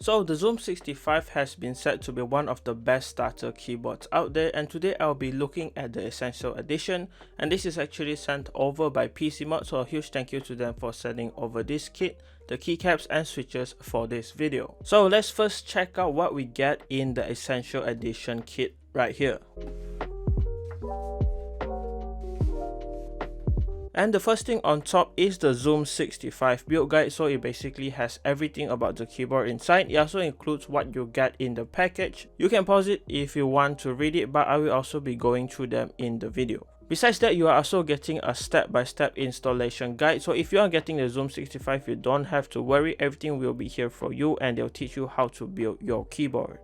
So the Zoom65 has been said to be one of the best starter keyboards out there, and today I'll be looking at the Essential Edition, and this is actually sent over by PCMod, so a huge thank you to them for sending over this kit, the keycaps and switches for this video. So let's first check out what we get in the Essential Edition kit right here. And the first thing on top is the Zoom65 build guide, so it basically has everything about the keyboard inside. It also includes what you get in the package. You can pause it if you want to read it, but I will also be going through them in the video. Besides that, you are also getting a step-by-step installation guide, so if you are getting the Zoom65, you don't have to worry, everything will be here for you and they'll teach you how to build your keyboard.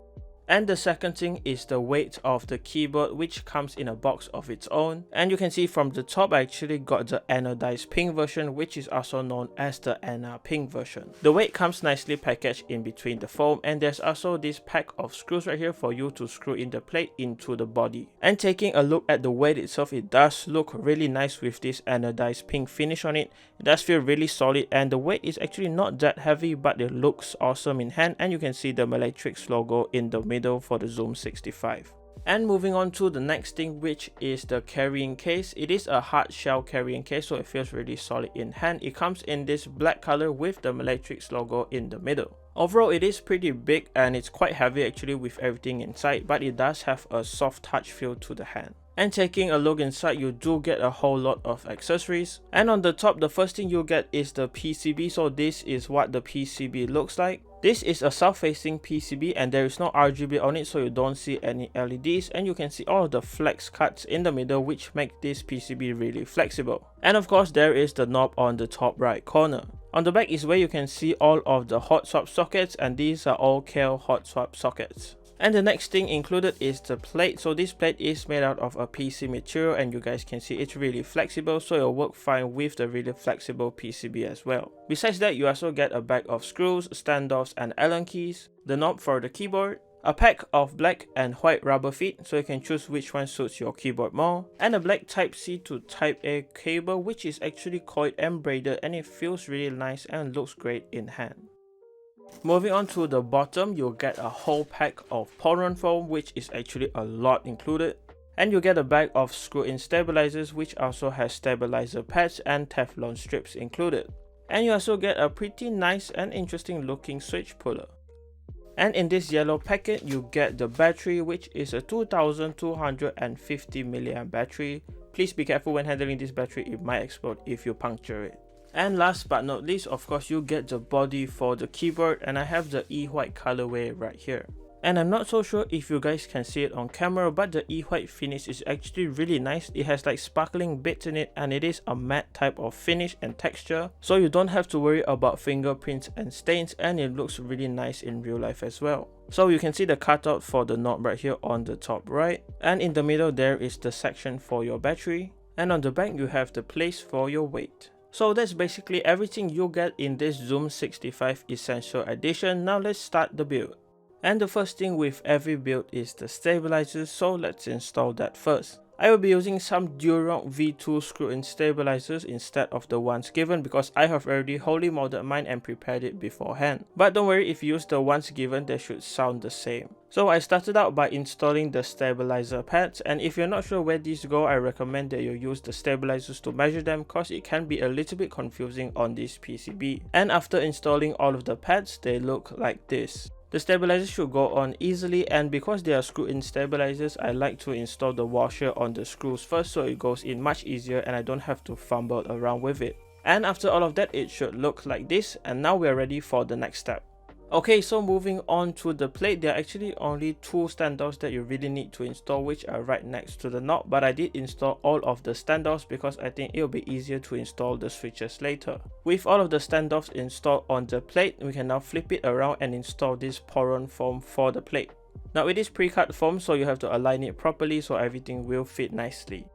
And the second thing is the weight of the keyboard, which comes in a box of its own. And you can see from the top, I actually got the anodized pink version, which is also known as the Anna pink version. The weight comes nicely packaged in between the foam, and there's also this pack of screws right here for you to screw in the plate into the body. And taking a look at the weight itself, it does look really nice with this anodized pink finish on it. It does feel really solid, and the weight is actually not that heavy, but it looks awesome in hand, and you can see the Meletrix logo in the middle for the Zoom65. And moving on to the next thing, which is the carrying case. It is a hard shell carrying case, so it feels really solid in hand. It comes in this black color with the Meletrix logo in the middle. Overall, it is pretty big and it's quite heavy actually with everything inside, but it does have a soft touch feel to the hand. And taking a look inside, you do get a whole lot of accessories. And on the top, the first thing you get is the PCB. So this is what the PCB looks like. This is a south-facing PCB and there is no RGB on it, so you don't see any LEDs, and you can see all of the flex cuts in the middle, which make this PCB really flexible. And of course, there is the knob on the top right corner. On the back is where you can see all of the hot swap sockets, and these are all KL hot swap sockets. And the next thing included is the plate. So this plate is made out of a PC material, and you guys can see it's really flexible, so it'll work fine with the really flexible PCB as well. Besides that, you also get a bag of screws, standoffs and Allen keys, the knob for the keyboard, a pack of black and white rubber feet, so you can choose which one suits your keyboard more, and a black Type-C to Type-A cable, which is actually coiled and braided, and it feels really nice and looks great in hand. Moving on to the bottom, you'll get a whole pack of Poron foam, which is actually a lot included. And you get a bag of screw-in stabilizers, which also has stabilizer pads and Teflon strips included. And you also get a pretty nice and interesting looking switch puller. And in this yellow packet, you get the battery, which is a 2250 mAh battery. Please be careful when handling this battery, it might explode if you puncture it. And last but not least, of course, you get the body for the keyboard, and I have the E-white colorway right here. And I'm not so sure if you guys can see it on camera, but the E-white finish is actually really nice. It has like sparkling bits in it, and it is a matte type of finish and texture, so you don't have to worry about fingerprints and stains, and it looks really nice in real life as well. So you can see the cutout for the knob right here on the top right, and in the middle there is the section for your battery, and on the back you have the place for your weight. So that's basically everything you get in this Zoom65 Essential Edition. Now let's start the build. And the first thing with every build is the stabilizers, so let's install that first. I will be using some Gateron V2 screw-in stabilizers instead of the ones given, because I have already wholly molded mine and prepared it beforehand. But don't worry, if you use the ones given, they should sound the same. So I started out by installing the stabilizer pads, and if you're not sure where these go, I recommend that you use the stabilizers to measure them, cause it can be a little bit confusing on this PCB. And after installing all of the pads, they look like this. The stabilizers should go on easily, and because they are screw-in stabilizers, I like to install the washer on the screws first, so it goes in much easier and I don't have to fumble around with it. And after all of that, it should look like this, and now we are ready for the next step. Okay, so moving on to the plate, there are actually only two standoffs that you really need to install, which are right next to the knob, but I did install all of the standoffs because I think it will be easier to install the switches later. With all of the standoffs installed on the plate, we can now flip it around and install this Poron foam for the plate. Now it is pre-cut foam, so you have to align it properly so everything will fit nicely.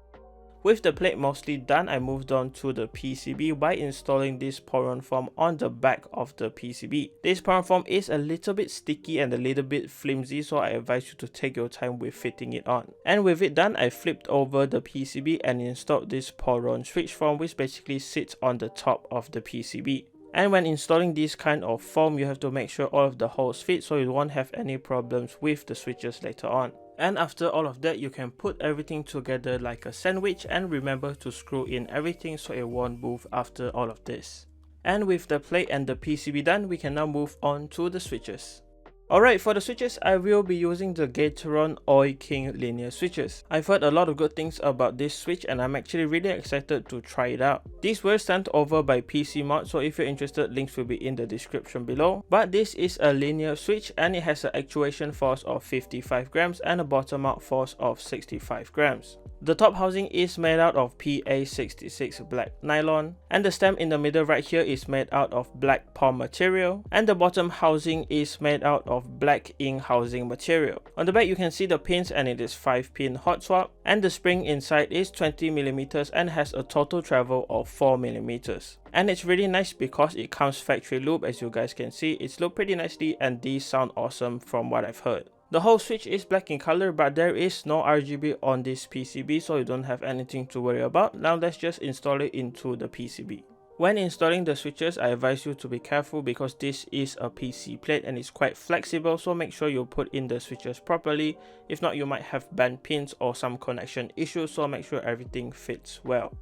With the plate mostly done, I moved on to the PCB by installing this Poron foam on the back of the PCB. This Poron foam is a little bit sticky and a little bit flimsy, so I advise you to take your time with fitting it on. And with it done, I flipped over the PCB and installed this Poron switch foam, which basically sits on the top of the PCB. And when installing this kind of foam, you have to make sure all of the holes fit so you won't have any problems with the switches later on. And after all of that, you can put everything together like a sandwich, and remember to screw in everything so it won't move after all of this. And with the plate and the PCB done, we can now move on to the switches. Alright, for the switches, I will be using the Gateron Oi King linear switches. I've heard a lot of good things about this switch and I'm actually really excited to try it out. These were sent over by PC Mod, so if you're interested, links will be in the description below. But this is a linear switch and it has an actuation force of 55 grams and a bottom out force of 65 grams. The top housing is made out of PA66 black nylon, and the stem in the middle right here is made out of black POM material, and the bottom housing is made out of black ink housing material. On the back you can see the pins and it is 5-pin hot swap, and the spring inside is 20mm and has a total travel of 4mm. And it's really nice because it comes factory loop. As you guys can see, it's looped pretty nicely and these sound awesome from what I've heard. The whole switch is black in color, but there is no RGB on this PCB, so you don't have anything to worry about. Now let's just install it into the PCB. When installing the switches, I advise you to be careful because this is a PC plate and it's quite flexible, so make sure you put in the switches properly. If not, you might have bent pins or some connection issues, so make sure everything fits well.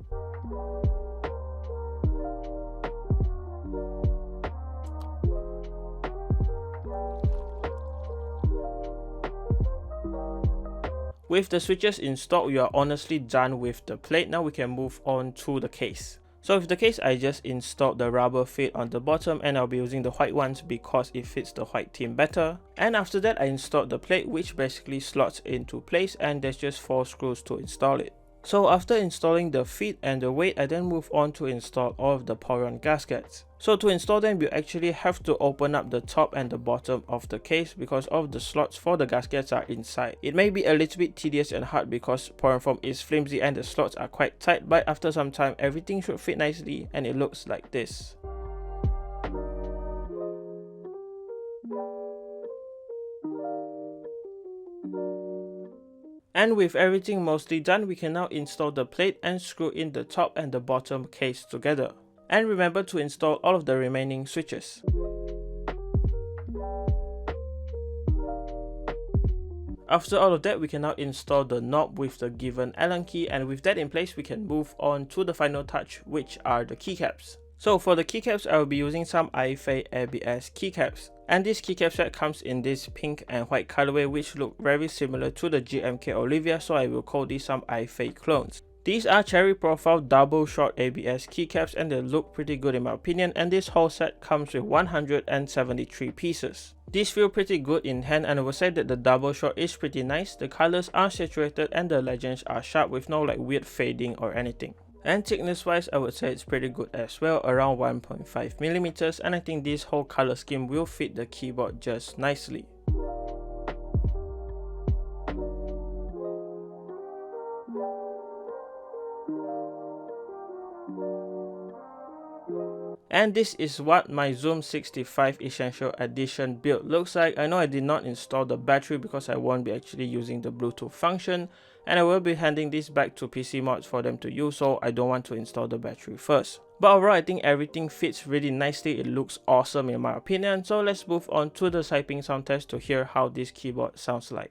With the switches installed, we are honestly done with the plate. Now we can move on to the case. So with the case, I just installed the rubber feet on the bottom and I'll be using the white ones because it fits the white theme better. And after that, I installed the plate, which basically slots into place, and there's just 4 screws to install it. So after installing the feet and the weight, I then move on to install all of the Poron gaskets. So to install them, you actually have to open up the top and the bottom of the case because all of the slots for the gaskets are inside. It may be a little bit tedious and hard because Poron foam is flimsy and the slots are quite tight, but after some time everything should fit nicely and it looks like this. And with everything mostly done, we can now install the plate and screw in the top and the bottom case together. And remember to install all of the remaining switches. After all of that, we can now install the knob with the given Allen key, and with that in place, we can move on to the final touch, which are the keycaps. So for the keycaps, I will be using some Aifei ABS keycaps. And this keycap set comes in this pink and white colorway, which look very similar to the GMK Olivia, so I will call these some Aifei clones. These are cherry profile double short ABS keycaps and they look pretty good in my opinion, and this whole set comes with 173 pieces. These feel pretty good in hand, and I would say that the double short is pretty nice. The colors are saturated and the legends are sharp with no like weird fading or anything. And thickness wise, I would say it's pretty good as well, around 1.5mm, and I think this whole color scheme will fit the keyboard just nicely. And this is what my Zoom65 Essential Edition build looks like. I know I did not install the battery because I won't be actually using the Bluetooth function, and I will be handing this back to PC Mods for them to use, so I don't want to install the battery first. But overall, I think everything fits really nicely. It looks awesome in my opinion, so let's move on to the typing sound test to hear how this keyboard sounds like.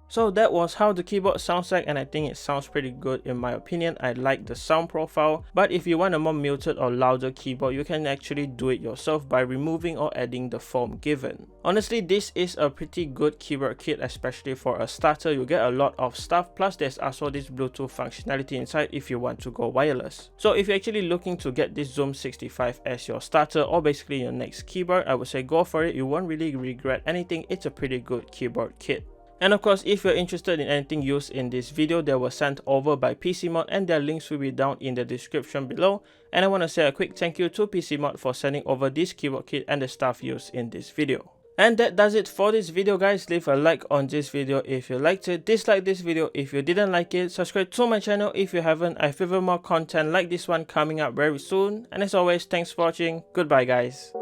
So that was how the keyboard sounds like, and I think it sounds pretty good in my opinion. I like the sound profile, but if you want a more muted or louder keyboard, you can actually do it yourself by removing or adding the foam given. Honestly, this is a pretty good keyboard kit, especially for a starter. You get a lot of stuff, plus there's also this Bluetooth functionality inside if you want to go wireless. So if you're actually looking to get this Zoom65 as your starter or basically your next keyboard, I would say go for it. You won't really regret anything. It's a pretty good keyboard kit. And of course, if you're interested in anything used in this video, they were sent over by PCMod and their links will be down in the description below. And I want to say a quick thank you to PCMod for sending over this keyboard kit and the stuff used in this video. And that does it for this video, guys. Leave a like on this video if you liked it, dislike this video if you didn't like it, subscribe to my channel if you haven't. I have even more content like this one coming up very soon. And as always, thanks for watching. Goodbye, guys.